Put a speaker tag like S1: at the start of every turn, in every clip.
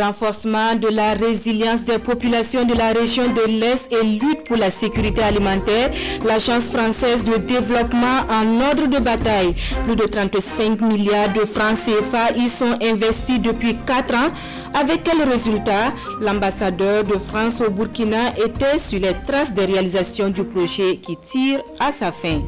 S1: Renforcement de la résilience des populations de la région de l'Est et lutte pour la sécurité alimentaire, l'Agence française de développement en ordre de bataille. Plus de 35 milliards de francs CFA y sont investis depuis 4 ans. Avec quel résultat? L'ambassadeur de France au Burkina était sur les traces des réalisations du projet qui tire à sa fin.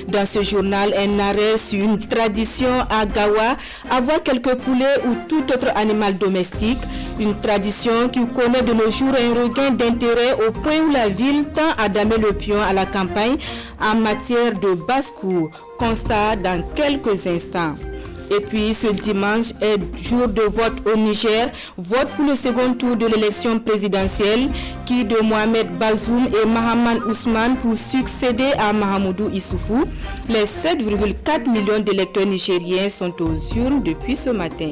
S1: Dans ce journal, un arrêt sur une tradition à Gawa, avoir quelques poulets ou tout autre animal domestique. Une tradition qui connaît de nos jours un regain d'intérêt au point où la ville tend à damer le pion à la campagne en matière de basse-cour. Constat dans quelques instants. Et puis ce dimanche est jour de vote au Niger, vote pour le second tour de l'élection présidentielle qui de Mohamed Bazoum et Mahaman Ousmane pour succéder à Mahamoudou Issoufou. Les 7,4 millions d'électeurs nigériens sont aux urnes depuis ce matin.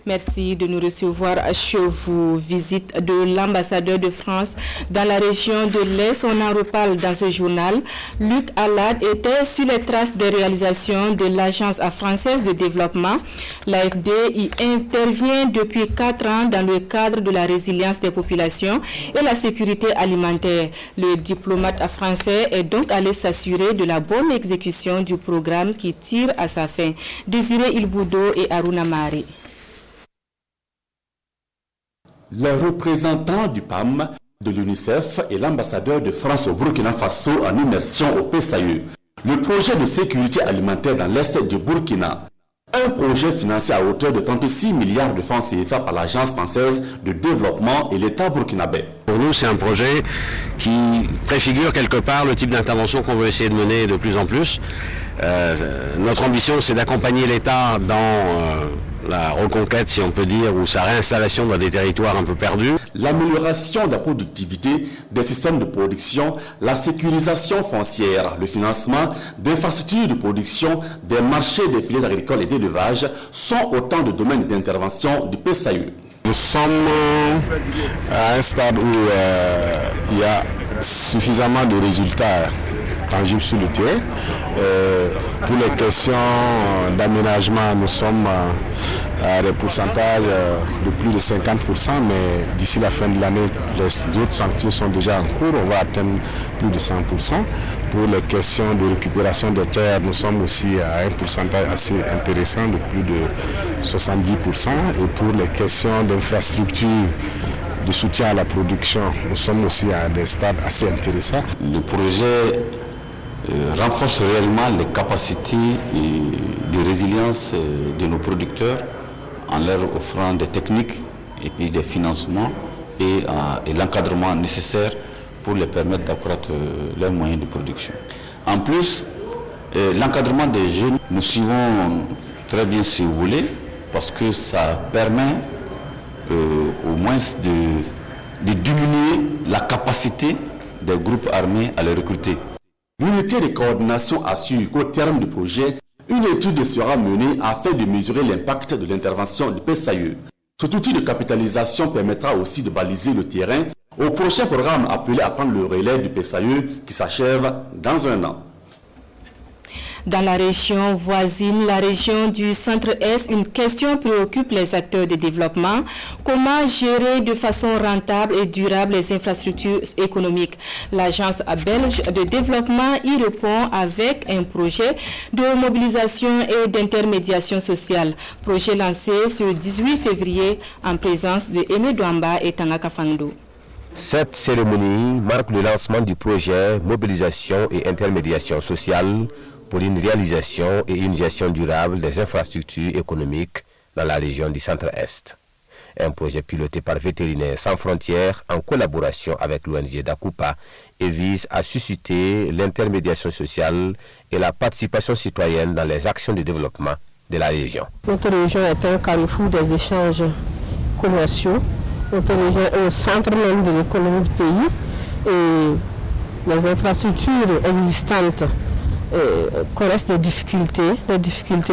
S1: Merci de nous recevoir chez vous. Visite de l'ambassadeur de France dans la région de l'Est. On en reparle dans ce journal. Luc Alad était sur les traces des réalisations de l'Agence française de développement. L'AFD y intervient depuis 4 ans dans le cadre de la résilience des populations et la sécurité alimentaire. Le diplomate français est donc allé s'assurer de la bonne exécution du programme qui tire à sa fin. Désiré Ilboudo et Aruna Mari.
S2: Les représentants du PAM, de l'UNICEF et l'ambassadeur de France au Burkina Faso en immersion au PSAE. Le projet de sécurité alimentaire dans l'est du Burkina. Un projet financé à hauteur de 36 milliards de francs CFA par l'Agence française de développement et l'État burkinabé.
S3: Pour nous, c'est un projet qui préfigure quelque part le type d'intervention qu'on veut essayer de mener de plus en plus. Notre ambition, c'est d'accompagner l'État dans la reconquête, si on peut dire, ou sa réinstallation dans des territoires un peu perdus.
S2: L'amélioration de la productivité des systèmes de production, la sécurisation foncière, le financement d'infrastructures de production, des marchés des filières agricoles et d'élevage sont autant de domaines d'intervention du PSAE.
S4: Nous sommes à un stade où il y a suffisamment de résultats tangibles sur le terrain. Pour les questions d'aménagement, nous sommes à des pourcentages de plus de 50%, mais d'ici la fin de l'année, les autres sanctions sont déjà en cours, on va atteindre plus de 100%. Pour les questions de récupération de terres, nous sommes aussi à un pourcentage assez intéressant de plus de 70%. Et pour les questions d'infrastructure, de soutien à la production, nous sommes aussi à des stades assez intéressants.
S5: Le projet renforce réellement les capacités de résilience de nos producteurs en leur offrant des techniques et puis des financements et l'encadrement nécessaire pour les permettre d'accroître leurs moyens de production. En plus, l'encadrement des jeunes, nous suivons très bien ce volet parce que ça permet au moins de diminuer la capacité des groupes armés à les recruter.
S2: L'unité de coordination assure qu'au terme du projet, une étude sera menée afin de mesurer l'impact de l'intervention du PSAE. Cet outil de capitalisation permettra aussi de baliser le terrain au prochain programme appelé à prendre le relais du PSAE qui s'achève dans 1 an.
S1: Dans la région voisine, la région du Centre-Est, une question préoccupe les acteurs de développement. Comment gérer de façon rentable et durable les infrastructures économiques? L'Agence belge de développement y répond avec un projet de mobilisation et d'intermédiation sociale. Projet lancé ce 18 février en présence de Aimé Douamba et Tangaka Fangdo.
S6: Cette cérémonie marque le lancement du projet Mobilisation et intermédiation sociale pour une réalisation et une gestion durable des infrastructures économiques dans la région du Centre-Est. Un projet piloté par Vétérinaires sans frontières en collaboration avec l'ONG Dakupa et vise à susciter l'intermédiation sociale et la participation citoyenne dans les actions de développement de la région.
S7: Notre région est un carrefour des échanges commerciaux. Notre région est au centre même de l'économie du pays et les infrastructures existantes connaissent des difficultés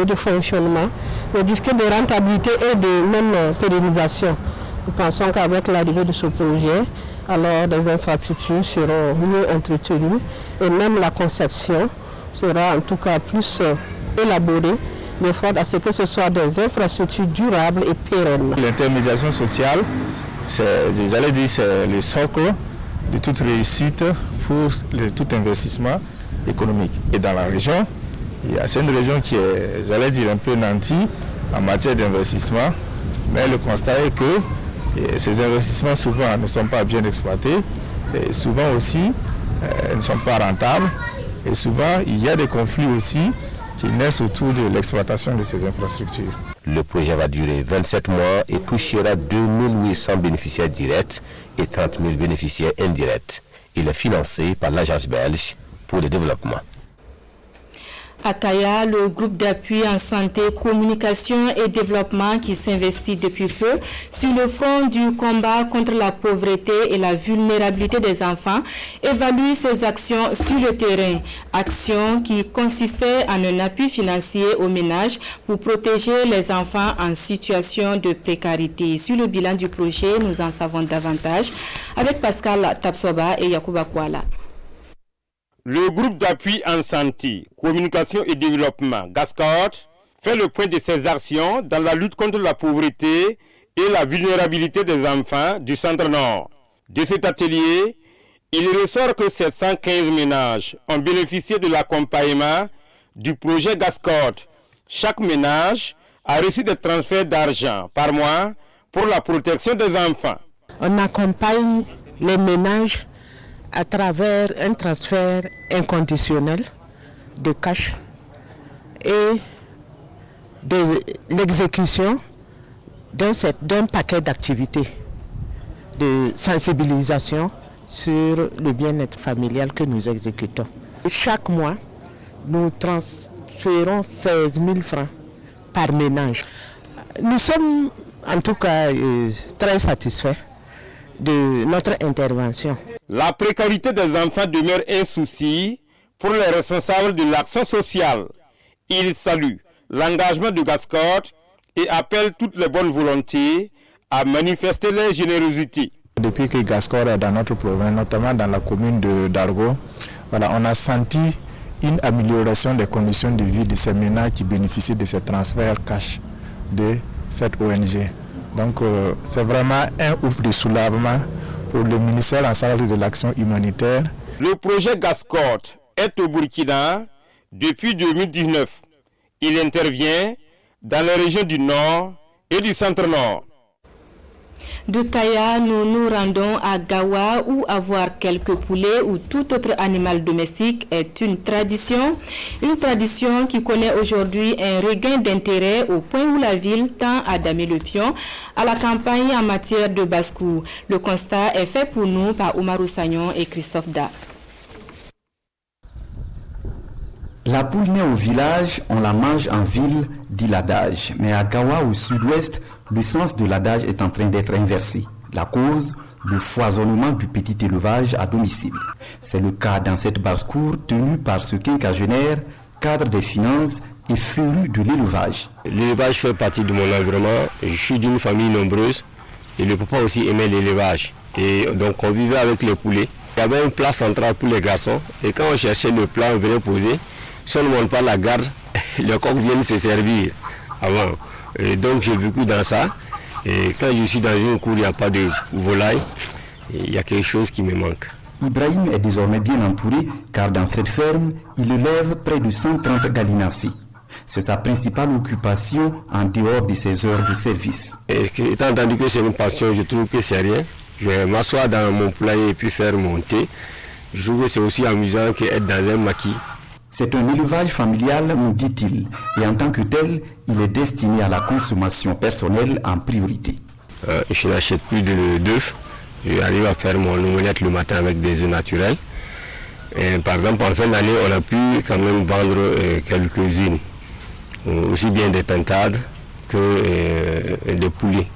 S7: de fonctionnement, des difficultés de rentabilité et de même pérennisation. Nous pensons qu'avec l'arrivée de ce projet, alors les infrastructures seront mieux entretenues et même la conception sera en tout cas plus élaborée l'effort à ce que ce soit des infrastructures durables et pérennes.
S8: L'intermédiation sociale, c'est le socle de toute réussite pour tout investissement économique. Et dans la région, c'est une région qui est, un peu nantie en matière d'investissement, mais le constat est que ces investissements souvent ne sont pas bien exploités, et souvent aussi ne sont pas rentables, et souvent il y a des conflits aussi qui naissent autour de l'exploitation de ces infrastructures.
S6: Le projet va durer 27 mois et touchera 2800 bénéficiaires directs et 30 000 bénéficiaires indirects. Il est financé par l'Agence belge pour le développement.
S1: À Kaya, le groupe d'appui en santé, communication et développement qui s'investit depuis peu sur le front du combat contre la pauvreté et la vulnérabilité des enfants évalue ses actions sur le terrain. Actions qui consistaient en un appui financier aux ménages pour protéger les enfants en situation de précarité. Sur le bilan du projet, nous en savons davantage avec Pascal Tapsoba et Yacouba Kouala.
S9: Le groupe d'appui en santé, communication et développement, GASCOT, fait le point de ses actions dans la lutte contre la pauvreté et la vulnérabilité des enfants du Centre-Nord. De cet atelier, il ressort que 715 ménages ont bénéficié de l'accompagnement du projet GASCOT. Chaque ménage a reçu des transferts d'argent par mois pour la protection des enfants.
S10: On accompagne les ménages à travers un transfert inconditionnel de cash et de l'exécution d'un paquet d'activités de sensibilisation sur le bien-être familial que nous exécutons. Chaque mois, nous transférons 16 000 francs par ménage. Nous sommes en tout cas très satisfaits de notre intervention.
S9: La précarité des enfants demeure un souci pour les responsables de l'action sociale. Ils saluent l'engagement de GASCOT et appellent toutes les bonnes volontés à manifester leur générosité.
S8: Depuis que GASCOT est dans notre province, notamment dans la commune de Dargo, on a senti une amélioration des conditions de vie de ces ménages qui bénéficient de ces transferts cash de cette ONG. Donc c'est vraiment un ouf de soulagement pour le ministère en charge de l'action humanitaire.
S9: Le projet GASCOT est au Burkina depuis 2019. Il intervient dans les régions du Nord et du Centre-Nord.
S1: De Kaya, nous nous rendons à Gawa où avoir quelques poulets ou tout autre animal domestique est une tradition qui connaît aujourd'hui un regain d'intérêt au point où la ville tend à damer le pion à la campagne en matière de basse-cour. Le constat est fait pour nous par Oumarou Sagnon et Christophe Da.
S11: La poule naît au village, on la mange en ville, dit l'adage. Mais à Gawa, au sud-ouest, le sens de l'adage est en train d'être inversé. La cause, le foisonnement du petit élevage à domicile. C'est le cas dans cette basse-cour tenue par ce quinquagénaire, cadre des finances et féru de l'élevage.
S3: L'élevage fait partie de mon environnement. Je suis d'une famille nombreuse et le papa aussi aimait l'élevage. Et donc on vivait avec les poulets. Il y avait un plat central pour les garçons et quand on cherchait le plat, on venait poser. Si on ne monte pas la garde, les coqs viennent se servir avant. Et donc j'ai vécu dans ça. Et quand je suis dans une cour, il n'y a pas de volaille. Il y a quelque chose qui me manque.
S11: Ibrahim est désormais bien entouré car dans cette ferme, il élève près de 130 gallinacés. C'est sa principale occupation en dehors de ses heures de service.
S3: Et étant entendu que c'est une passion, je trouve que c'est rien. Je vais m'asseoir dans mon poulailler et puis faire mon thé. Je trouve que c'est aussi amusant qu'être dans un maquis.
S11: C'est un élevage familial, nous dit-il, et en tant que tel, il est destiné à la consommation personnelle en priorité.
S3: Je n'achète plus d'œufs. J'arrive à faire mon omelette le matin avec des œufs naturels. Et par exemple, en fin d'année, on a pu quand même vendre quelques-unes, aussi bien des pintades que des poulets.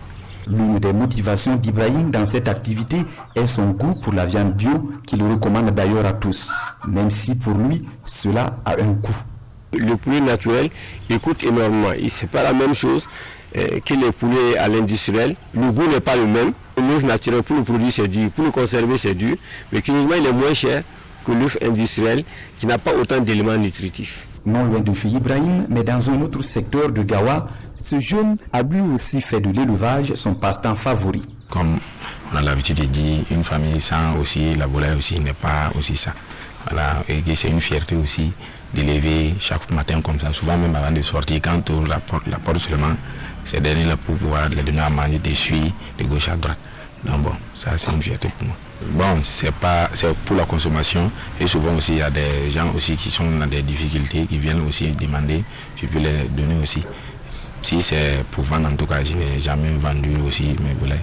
S11: L'une des motivations d'Ibrahim dans cette activité est son goût pour la viande bio qu'il recommande d'ailleurs à tous, même si pour lui, cela a un coût.
S3: Le poulet naturel, il coûte énormément. Ce n'est pas la même chose que les poulets à l'industriel. Le goût n'est pas le même. L'œuf naturel, pour le produire, c'est dur. Pour le conserver, c'est dur. Mais curieusement, il est moins cher que l'œuf industriel qui n'a pas autant d'éléments nutritifs.
S11: Non loin de chez Ibrahim, mais dans un autre secteur de Gawa, ce jeune a lui aussi fait de l'élevage son passe-temps favori.
S4: Comme on a l'habitude de dire, une famille sans aussi la volaille aussi n'est pas aussi ça. Voilà, et c'est une fierté aussi d'élever chaque matin comme ça, souvent même avant de sortir, quand on ouvre la porte seulement, c'est donner là pour pouvoir les donner à manger des suies de gauche à droite. Donc bon, ça c'est une fierté pour moi. Bon, c'est pour la consommation et souvent aussi il y a des gens aussi qui sont dans des difficultés, qui viennent aussi demander, je peux les donner aussi. Si c'est pour vendre, en tout cas, je n'ai jamais vendu aussi mes poulets.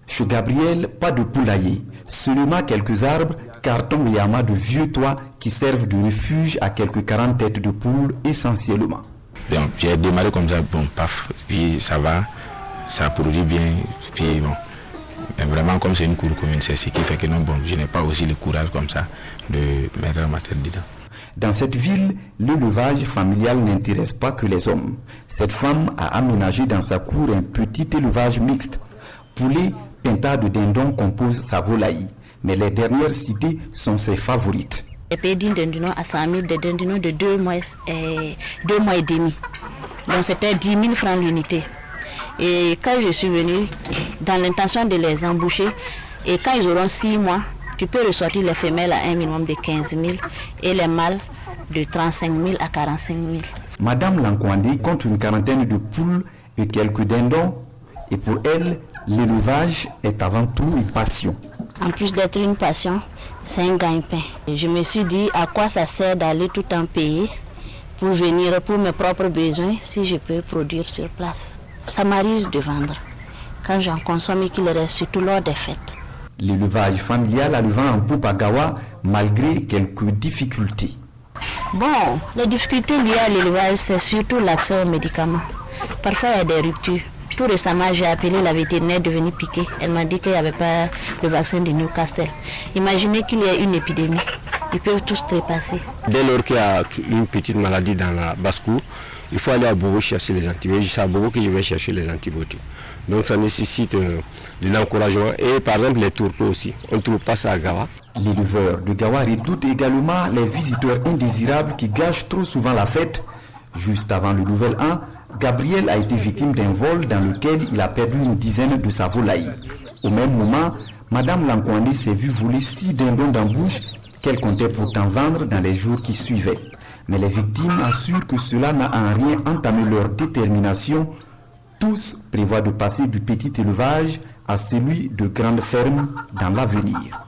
S11: Chez Gabriel, pas de poulailler, seulement quelques arbres, cartons et amas de vieux toits qui servent de refuge à quelques 40 têtes de poules essentiellement.
S4: Donc j'ai démarré comme ça, bon, paf, puis ça va, ça produit bien, puis bon. Mais vraiment, comme c'est une cour commune, c'est ce qui fait que non, bon, je n'ai pas aussi le courage comme ça de mettre ma tête dedans.
S11: Dans cette ville, l'élevage familial n'intéresse pas que les hommes. Cette femme a aménagé dans sa cour un petit élevage mixte. Poulet, pintade de dindon composent sa volaille, mais les dernières citées sont ses favorites.
S12: J'ai payé d'un dindon à 100 000, des dindons de 2 mois et demi. Donc c'était 10 000 francs l'unité. Et quand je suis venue, dans l'intention de les embaucher, et quand ils auront 6 mois, tu peux ressortir les femelles à un minimum de 15 000 et les mâles de 35 000 à 45 000.
S11: Madame Lankwandi compte une quarantaine de poules et quelques dindons. Et pour elle, l'élevage est avant tout une passion.
S12: En plus d'être une passion, c'est un gagne-pain. Je me suis dit à quoi ça sert d'aller tout en payer pour venir pour mes propres besoins si je peux produire sur place. Ça m'arrive de vendre quand j'en consomme et qu'il reste surtout lors des fêtes.
S11: L'élevage familial a le vent en poupe à Gawa malgré quelques difficultés.
S12: Bon, les difficultés liées à l'élevage, c'est surtout l'accès aux médicaments. Parfois, il y a des ruptures. Tout récemment, j'ai appelé la vétérinaire de venir piquer. Elle m'a dit qu'il n'y avait pas le vaccin de Newcastle. Imaginez qu'il y ait une épidémie. Ils peuvent tous trépasser.
S3: Dès lors qu'il y a une petite maladie dans la basse-cour, il faut aller à Bobo chercher les antibiotiques. C'est à Bobo que je vais chercher les antibiotiques. Donc ça nécessite de l'encouragement. Et par exemple les tourteaux aussi. On ne trouve pas ça à Gawa.
S11: L'éleveur de Gawa redoute également les visiteurs indésirables qui gâchent trop souvent la fête. Juste avant le nouvel an, Gabriel a été victime d'un vol dans lequel il a perdu une dizaine de sa volaille. Au même moment, Madame Lankwandi s'est vue voler 6 dindons d'embouche qu'elle comptait pourtant vendre dans les jours qui suivaient. Mais les victimes assurent que cela n'a en rien entamé leur détermination. Tous prévoient de passer du petit élevage à celui de grandes fermes dans l'avenir.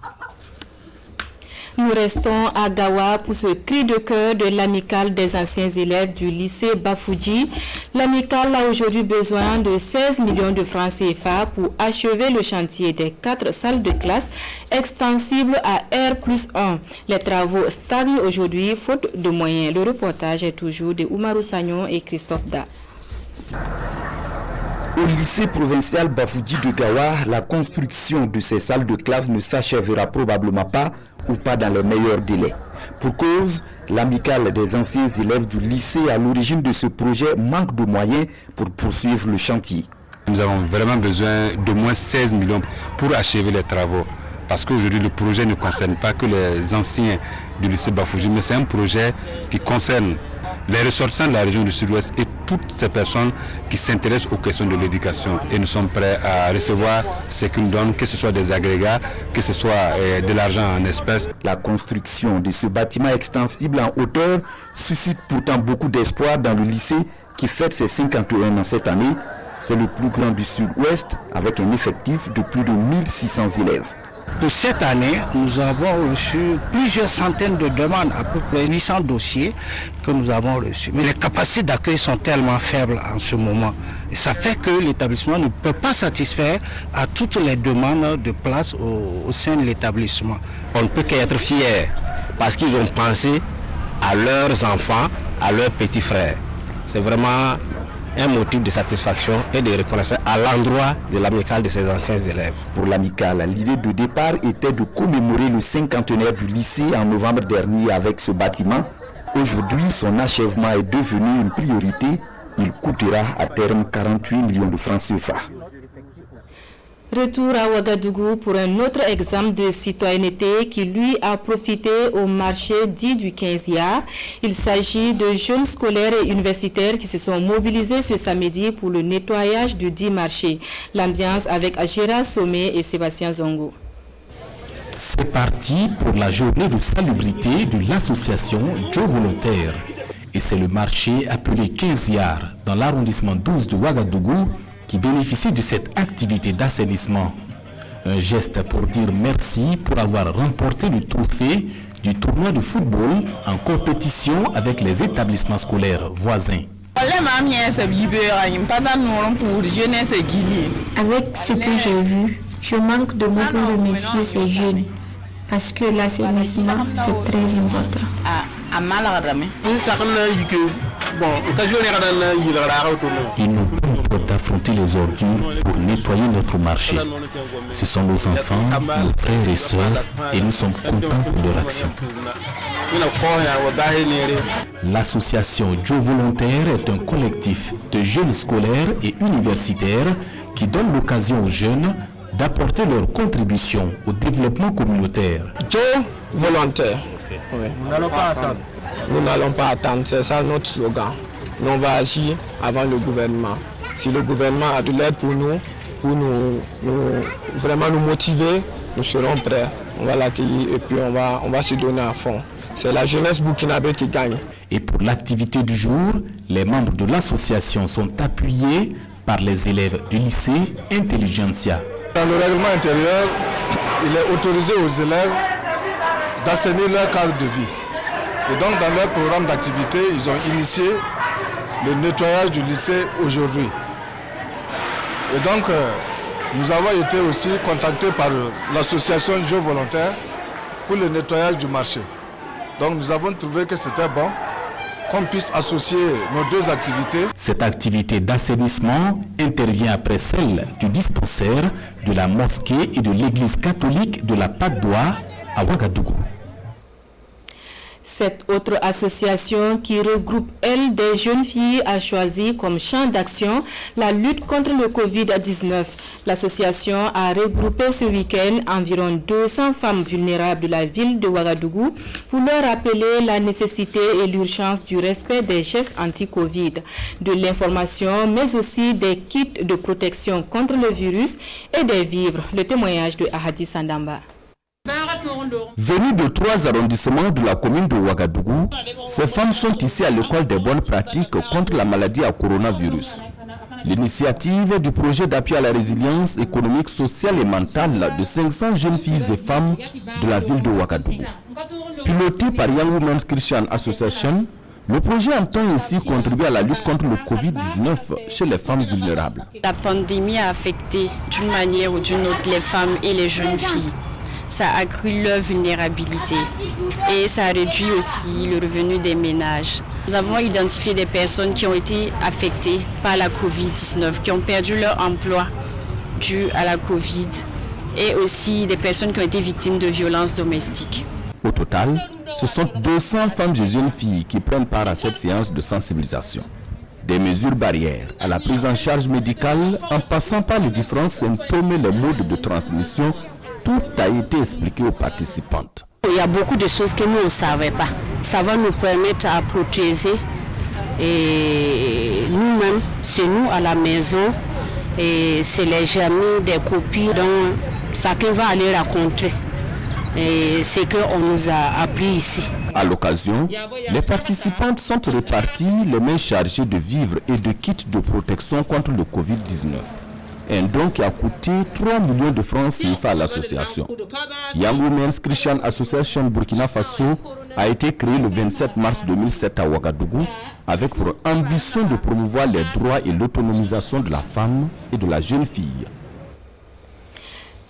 S1: Nous restons à Gawa pour ce cri de cœur de l'amicale des anciens élèves du lycée Bafouji. L'amicale a aujourd'hui besoin de 16 millions de francs CFA pour achever le chantier des 4 salles de classe extensibles à R+1. Les travaux stagnent aujourd'hui faute de moyens. Le reportage est toujours de Oumarou Sagnon et Christophe Da.
S11: Au lycée provincial Bafouji de Gawa, la construction de ces salles de classe ne s'achèvera probablement pas ou pas dans les meilleurs délais. Pour cause, l'amicale des anciens élèves du lycée à l'origine de ce projet manque de moyens pour poursuivre le chantier.
S13: Nous avons vraiment besoin d'au moins 16 millions pour achever les travaux. Parce qu'aujourd'hui, le projet ne concerne pas que les anciens du lycée Bafouji, mais c'est un projet qui concerne les ressortissants de la région du Sud-Ouest et toutes ces personnes qui s'intéressent aux questions de l'éducation. Et nous sommes prêts à recevoir ce qu'ils nous donnent, que ce soit des agrégats, que ce soit de l'argent en espèces.
S11: La construction de ce bâtiment extensible en hauteur suscite pourtant beaucoup d'espoir dans le lycée qui fête ses 51 ans cette année. C'est le plus grand du Sud-Ouest avec un effectif de plus de 1600 élèves.
S14: Pour cette année, nous avons reçu plusieurs centaines de demandes, à peu près 800 dossiers que nous avons reçus. Mais les capacités d'accueil sont tellement faibles en ce moment. Et ça fait que l'établissement ne peut pas satisfaire à toutes les demandes de place au sein de l'établissement.
S3: On ne peut qu'être fiers parce qu'ils ont pensé à leurs enfants, à leurs petits frères. C'est vraiment un motif de satisfaction et de reconnaissance à l'endroit de l'amicale de ses anciens élèves.
S11: Pour l'amicale, l'idée de départ était de commémorer le 50e du lycée en novembre dernier avec ce bâtiment. Aujourd'hui, son achèvement est devenu une priorité. Il coûtera à terme 48 millions de francs CFA.
S1: Retour à Ouagadougou pour un autre exemple de citoyenneté qui lui a profité au marché dit du 15e. Il s'agit de jeunes scolaires et universitaires qui se sont mobilisés ce samedi pour le nettoyage du dit marché. L'ambiance avec Gérard Sommet et Sébastien Zongo.
S15: C'est parti pour la journée de salubrité de l'association Joe Volontaire. Et c'est le marché appelé 15e dans l'arrondissement 12 de Ouagadougou qui bénéficie de cette activité d'assainissement. Un geste pour dire merci pour avoir remporté le trophée du tournoi de football en compétition avec les établissements scolaires voisins.
S16: Avec ce que j'ai vu, je manque de mots pour remercier ces jeunes parce que l'assainissement c'est très important.
S15: Ils nous permettent d'affronter les ordures pour nettoyer notre marché. Ce sont nos enfants, nos frères et sœurs, et nous sommes contents pour leur action. L'association Joe Volontaire est un collectif de jeunes scolaires et universitaires qui donne l'occasion aux jeunes d'apporter leur contribution au développement communautaire.
S17: Joe Volontaire. Oui. Nous n'allons pas attendre. Nous n'allons pas attendre, c'est ça notre slogan. Nous on va agir avant le gouvernement. Si le gouvernement a de l'aide pour nous vraiment nous motiver, nous serons prêts. On va l'accueillir et puis on va se donner à fond. C'est la jeunesse burkinabé qui gagne.
S15: Et pour l'activité du jour, les membres de l'association sont appuyés par les élèves du lycée Intelligentsia.
S8: Dans le règlement intérieur, il est autorisé aux élèves d'assainir leur cadre de vie. Et donc dans leur programme d'activité, ils ont initié le nettoyage du lycée aujourd'hui. Et donc nous avons été aussi contactés par l'association Joe Volontaire pour le nettoyage du marché. Donc nous avons trouvé que c'était bon qu'on puisse associer nos deux activités.
S15: Cette activité d'assainissement intervient après celle du dispensaire, de la mosquée et de l'église catholique de la Patte d'Oie à Ouagadougou.
S1: Cette autre association qui regroupe, elle, des jeunes filles a choisi comme champ d'action la lutte contre le Covid-19. L'association a regroupé ce week-end environ 200 femmes vulnérables de la ville de Ouagadougou pour leur rappeler la nécessité et l'urgence du respect des gestes anti-Covid, de l'information, mais aussi des kits de protection contre le virus et des vivres. Le témoignage de Ahadi Sandamba.
S18: Venues de 3 arrondissements de la commune de Ouagadougou, ces femmes sont ici à l'école des bonnes pratiques contre la maladie à coronavirus. L'initiative du projet d'appui à la résilience économique, sociale et mentale de 500 jeunes filles et femmes de la ville de Ouagadougou. Piloté par Young Women's Christian Association, le projet entend ainsi contribuer à la lutte contre le Covid-19 chez les femmes vulnérables.
S19: La pandémie a affecté d'une manière ou d'une autre les femmes et les jeunes filles. Ça a accru leur vulnérabilité et ça a réduit aussi le revenu des ménages. Nous avons identifié des personnes qui ont été affectées par la Covid-19, qui ont perdu leur emploi dû à la Covid et aussi des personnes qui ont été victimes de violences domestiques.
S18: Au total, ce sont 200 femmes et jeunes filles qui prennent part à cette séance de sensibilisation. Des mesures barrières à la prise en charge médicale en passant par les différents symptômes et les modes de transmission. Tout a été expliqué aux participantes.
S7: Il y a beaucoup de choses que nous ne savions pas. Ça va nous permettre à protéger et nous-mêmes, c'est nous à la maison et c'est les amis, des copines dont chacun va aller raconter et ce qu'on nous a appris ici.
S18: À l'occasion, les participantes sont réparties les mains chargées de vivres et de kits de protection contre le Covid-19. Un don qui a coûté 3 millions de francs CFA à l'association. Young Women's Christian Association Burkina Faso a été créée le 27 mars 2007 à Ouagadougou avec pour ambition de promouvoir les droits et l'autonomisation de la femme et de la jeune fille.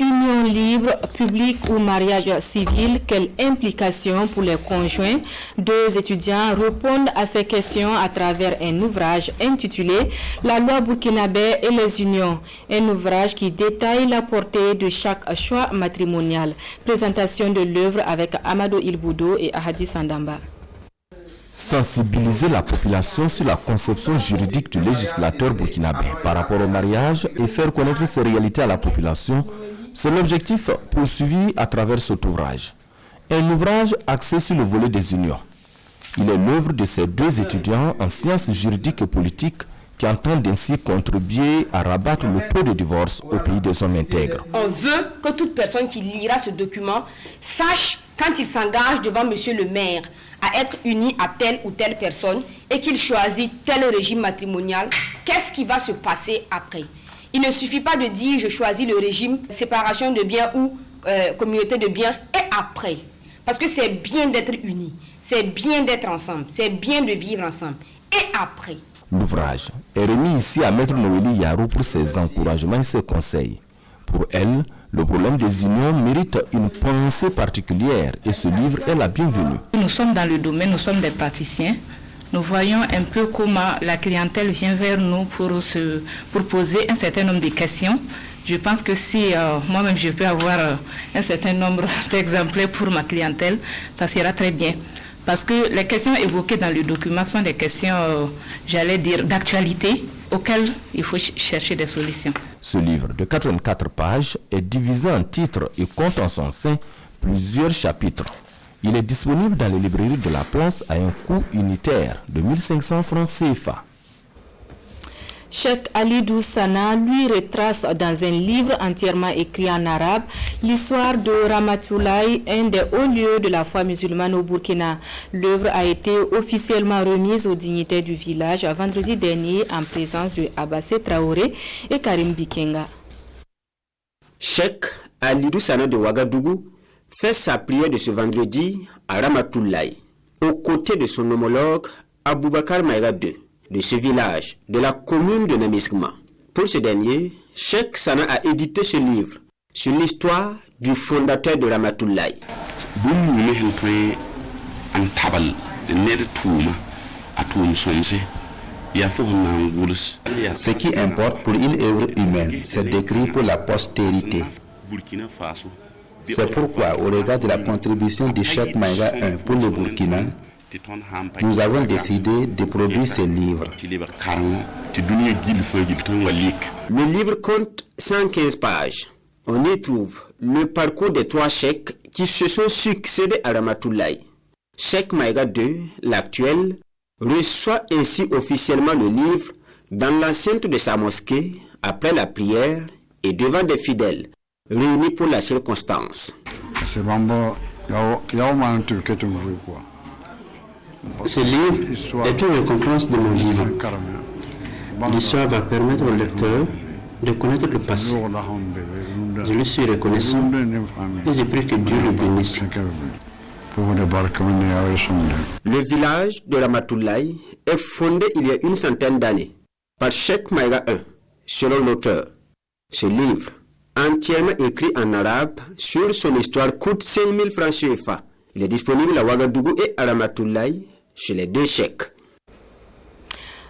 S1: Union libre, publique ou mariage civil, quelle implication pour les conjoints? 2 étudiants répondent à ces questions à travers un ouvrage intitulé « La loi burkinabé et les unions », un ouvrage qui détaille la portée de chaque choix matrimonial. Présentation de l'œuvre avec Amado Ilboudo et Ahadi Sandamba.
S18: sensibiliser la population sur la conception juridique du législateur burkinabé par rapport au mariage et faire connaître ces réalités à la population, c'est l'objectif poursuivi à travers cet ouvrage. Un ouvrage axé sur le volet des unions. Il est l'œuvre de ces deux étudiants en sciences juridiques et politiques qui entendent ainsi contribuer à rabattre le taux de divorce au pays des hommes intègres.
S20: On veut que toute personne qui lira ce document sache, quand il s'engage devant monsieur le maire à être uni à telle ou telle personne et qu'il choisit tel régime matrimonial, qu'est-ce qui va se passer après? Il ne suffit pas de dire je choisis le régime séparation de biens ou communauté de biens et après. Parce que c'est bien d'être unis, c'est bien d'être ensemble, c'est bien de vivre ensemble. Et après?
S18: L'ouvrage est remis ici à Maître Noélie Yarou pour ses encouragements et ses conseils. Pour elle, le problème des unions mérite une pensée particulière et ce livre est la bienvenue.
S21: Nous sommes dans le domaine, nous sommes des praticiens. Nous voyons un peu comment la clientèle vient vers nous pour poser un certain nombre de questions. Je pense que si moi-même je peux avoir un certain nombre d'exemplaires pour ma clientèle, ça sera très bien. Parce que les questions évoquées dans le document sont des questions, j'allais dire, d'actualité, auxquelles il faut chercher des solutions.
S18: Ce livre de 84 pages est divisé en titres et compte en son sein plusieurs chapitres. Il est disponible dans les librairies de la place à un coût unitaire de 1500 francs CFA.
S1: Cheikh Alidou Sana lui retrace dans un livre entièrement écrit en arabe l'histoire de Ramatoulaye, un des hauts lieux de la foi musulmane au Burkina. L'œuvre a été officiellement remise aux dignitaires du village vendredi dernier en présence de Abassé Traoré et Karim Bikenga.
S22: Cheikh Alidou Sana de Ouagadougou fait sa prière de ce vendredi à Ramatoulaye, aux côtés de son homologue Aboubakar Maïga II, de ce village, de la commune de Namiskma. Pour ce dernier, Cheikh Sana a édité ce livre sur l'histoire du fondateur de Ramatoulaye.
S23: Ce qui importe pour une œuvre humaine, c'est d'écrire pour la postérité. C'est pourquoi, au regard de la contribution de Cheikh Maïga I pour le Burkina, nous avons décidé de produire ce livre.
S22: Le livre compte 115 pages. On y trouve le parcours des trois cheikhs qui se sont succédés à Ramatoulaye. Cheikh Maïga II, l'actuel, reçoit ainsi officiellement le livre dans l'enceinte de sa mosquée après la prière et devant des fidèles réunis pour la circonstance.
S24: Ce livre est une récompense de mon vivant. L'histoire va permettre au lecteur de connaître le passé. Je lui suis reconnaissant et j'ai pris que Dieu le bénisse.
S22: Le village de Ramatoulaye est fondé il y a une centaine d'années par Cheikh Maïga I, selon l'auteur. Ce livre, entièrement écrit en arabe sur son histoire, coûte 5000 francs CFA. Il est disponible à Ouagadougou et à Ramatoulaye chez les deux cheikhs.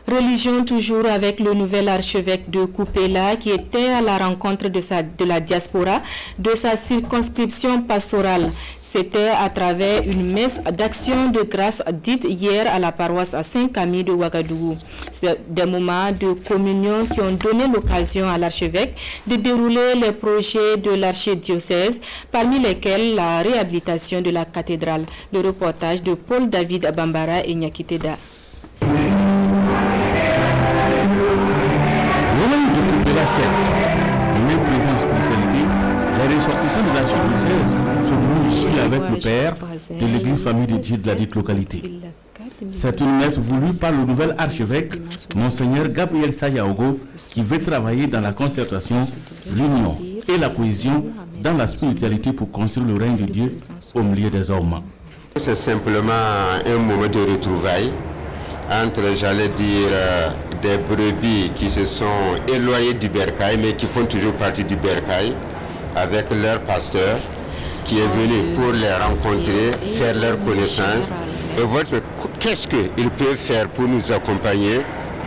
S1: Religion toujours avec le nouvel archevêque de Koupéla qui était à la rencontre de la diaspora de sa circonscription pastorale. C'était à travers une messe d'action de grâce dite hier à la paroisse à Saint-Camille de Ouagadougou. C'est des moments de communion qui ont donné l'occasion à l'archevêque de dérouler les projets de l'archidiocèse, parmi lesquels la réhabilitation de la cathédrale. Le reportage de Paul David Bambara et Nyakiteda.
S25: Même présent spiritualité, les ressortissants de l'archidiocèse sont venus ici avec le père de l'église famille de Dieu de la dite localité. C'est une messe voulue par le nouvel archevêque, Monseigneur Gabriel Sayaogo, qui veut travailler dans la concertation, l'union et la cohésion dans la spiritualité pour construire le règne de Dieu au milieu des hommes.
S26: C'est simplement un moment de retrouvailles entre, j'allais dire, des brebis qui se sont éloignées du bercail, mais qui font toujours partie du bercail, avec leur pasteur qui est venu pour les rencontrer, faire leur connaissance, et voir qu'est-ce qu'ils peuvent faire pour nous accompagner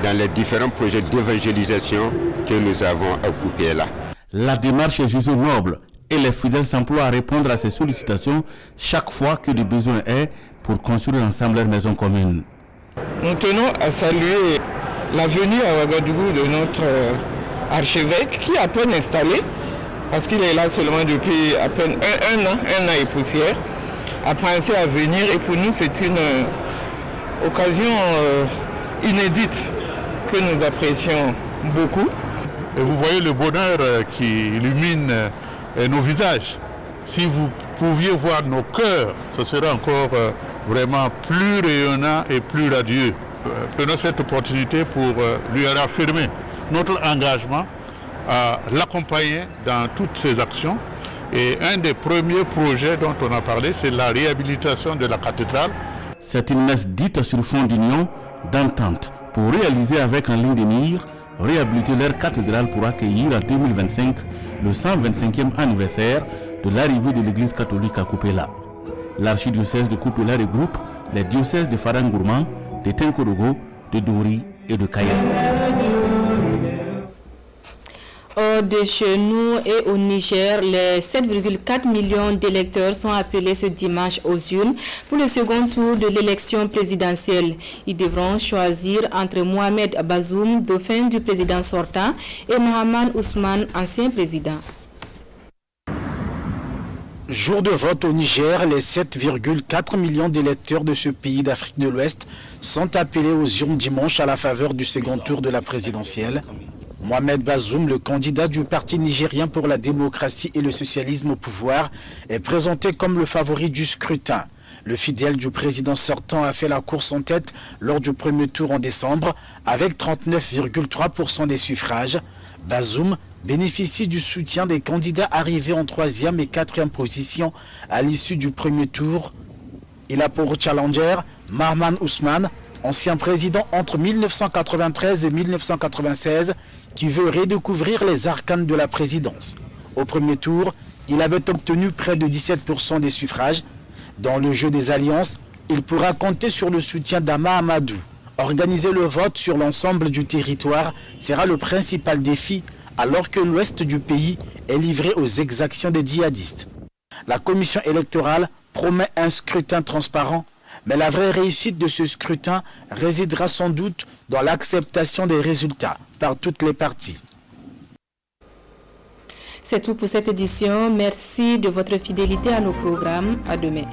S26: dans les différents projets d'évangélisation que nous avons occupés là.
S25: La démarche est jugée noble et les fidèles s'emploient à répondre à ces sollicitations chaque fois que le besoin est pour construire ensemble leur maison commune.
S17: Nous tenons à saluer la venue à Ouagadougou de notre archevêque qui est à peine installé, parce qu'il est là seulement depuis à peine un an et poussière, a pensé à venir, et pour nous c'est une occasion inédite que nous apprécions beaucoup.
S2: Et vous voyez le bonheur qui illumine nos visages. Si vous pouviez voir nos cœurs, ce serait encore vraiment plus rayonnant et plus radieux. Prenons cette opportunité pour lui réaffirmer notre engagement à l'accompagner dans toutes ses actions. Et un des premiers projets dont on a parlé, c'est la réhabilitation de la cathédrale.
S25: C'est une messe dite sur fond d'union, d'entente, pour réaliser avec en ligne de mire, réhabiliter leur cathédrale pour accueillir en 2025 le 125e anniversaire de l'arrivée de l'église catholique à Kupela. L'archidiocèse de Kupela regroupe les diocèses de Farangourman, de Tenkorogo, de Dori et de Kaya.
S1: Hors de chez nous et au Niger, les 7,4 millions d'électeurs sont appelés ce dimanche aux urnes pour le second tour de l'élection présidentielle. Ils devront choisir entre Mohamed Bazoum, dauphin du président sortant, et Mahaman Ousmane, ancien président.
S4: Jour de vote au Niger, les 7,4 millions d'électeurs de ce pays d'Afrique de l'Ouest sont appelés aux urnes dimanche à la faveur du second tour de la présidentielle. Mohamed Bazoum, le candidat du Parti nigérien pour la démocratie et le socialisme au pouvoir, est présenté comme le favori du scrutin. Le fidèle du président sortant a fait la course en tête lors du premier tour en décembre avec 39,3% des suffrages. Bazoum bénéficie du soutien des candidats arrivés en 3e et 4e position à l'issue du premier tour. Il a pour challenger Mahaman Ousmane, ancien président entre 1993 et 1996, qui veut redécouvrir les arcanes de la présidence. Au premier tour, il avait obtenu près de 17% des suffrages. Dans le jeu des alliances, il pourra compter sur le soutien d'Ama Amadou. Organiser le vote sur l'ensemble du territoire sera le principal défi, alors que l'ouest du pays est livré aux exactions des djihadistes. La commission électorale promet un scrutin transparent, mais la vraie réussite de ce scrutin résidera sans doute dans l'acceptation des résultats par toutes les parties.
S1: C'est tout pour cette édition. Merci de votre fidélité à nos programmes. À demain.